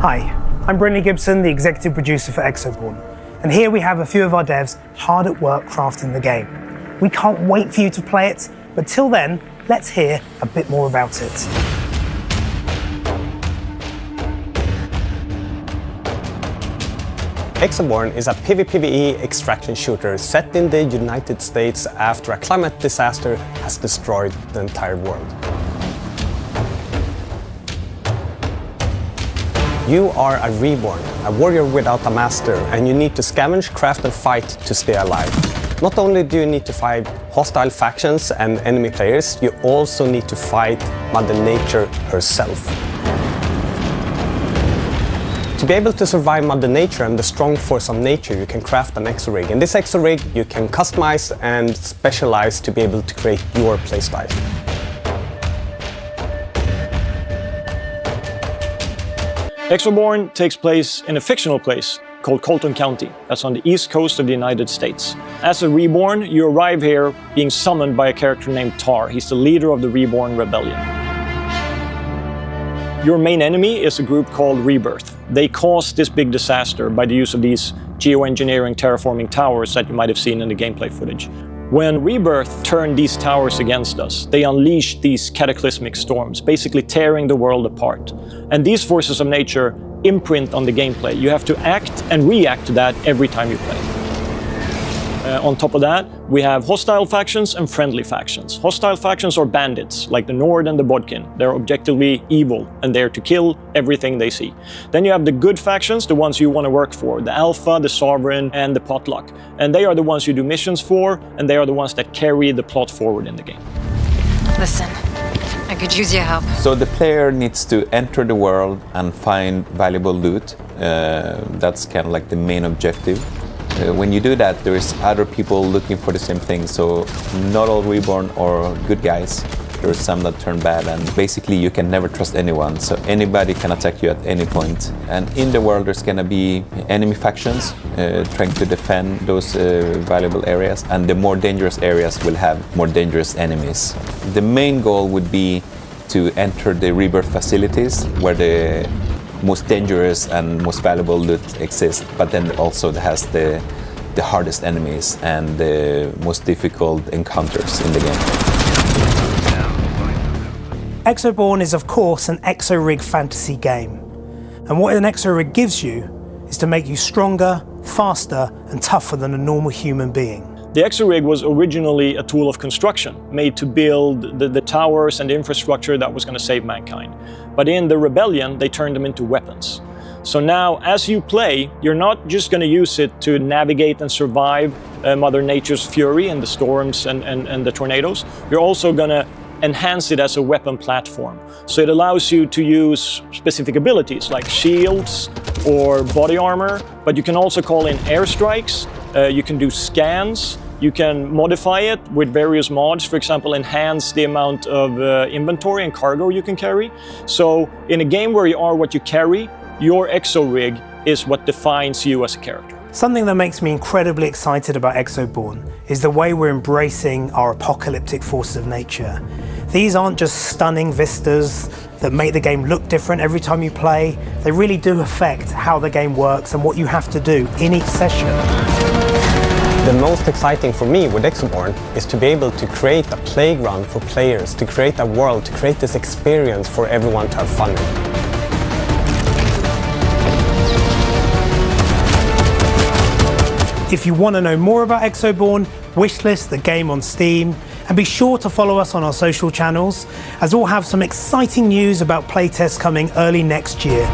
Hi, I'm Brynley Gibson, the executive producer for Exoborn, and here we have a few of our devs hard at work crafting the game. We can't wait for you to play it, but till then, let's hear a bit more about it. Exoborn is a PvPvE extraction shooter set in the United States after a climate disaster has destroyed the entire world. You are a reborn, a warrior without a master, and you need to scavenge, craft and fight to stay alive. Not only do you need to fight hostile factions and enemy players, you also need to fight Mother Nature herself. To be able to survive Mother Nature and the strong force of nature, you can craft an exorig. In this exorig, you can customize and specialize to be able to create your playstyle. Exoborn takes place in a fictional place called Colton County. That's on the east coast of the United States. As a reborn, you arrive here being summoned by a character named Tar. He's the leader of the Reborn Rebellion. Your main enemy is a group called Rebirth. They caused this big disaster by the use of these geoengineering terraforming towers that you might have seen in the gameplay footage. When Rebirth turned these towers against us, they unleashed these cataclysmic storms, basically tearing the world apart. And these forces of nature imprint on the gameplay. You have to act and react to that every time you play. On top of that, we have hostile factions and friendly factions. Hostile factions are bandits, like the Nord and the Bodkin. They're objectively evil and there to kill everything they see. Then you have the good factions, the ones you want to work for, the Alpha, the Sovereign, and the Potluck. And they are the ones you do missions for, and they are the ones that carry the plot forward in the game. Listen, I could use your help. So the player needs to enter the world and find valuable loot. That's kind of like the main objective. When you do that, there is other people looking for the same thing, so not all Reborn are good guys. There are some that turn bad, and basically you can never trust anyone, so anybody can attack you at any point. And in the world there's gonna be enemy factions trying to defend those valuable areas, and the more dangerous areas will have more dangerous enemies. The main goal would be to enter the Rebirth facilities, where the most dangerous and most valuable loot exists, but then also it has the hardest enemies and the most difficult encounters in the game. Exoborn is of course an exorig fantasy game. And what an exorig gives you is to make you stronger, faster and tougher than a normal human being. The exorig was originally a tool of construction, made to build the towers and the infrastructure that was going to save mankind. But in the rebellion, they turned them into weapons. So now, as you play, you're not just going to use it to navigate and survive Mother Nature's fury and the storms and the tornadoes. You're also going to enhance it as a weapon platform. So it allows you to use specific abilities like shields or body armor, but you can also call in airstrikes. You can do scans, you can modify it with various mods, for example, enhance the amount of inventory and cargo you can carry. So in a game where you are what you carry, your exorig is what defines you as a character. Something that makes me incredibly excited about Exoborn is the way we're embracing our apocalyptic forces of nature. These aren't just stunning vistas that make the game look different every time you play. They really do affect how the game works and what you have to do in each session. The most exciting for me with Exoborn is to be able to create a playground for players, to create a world, to create this experience for everyone to have fun in. If you want to know more about Exoborn, wishlist the game on Steam, and be sure to follow us on our social channels, as we'll have some exciting news about playtests coming early next year.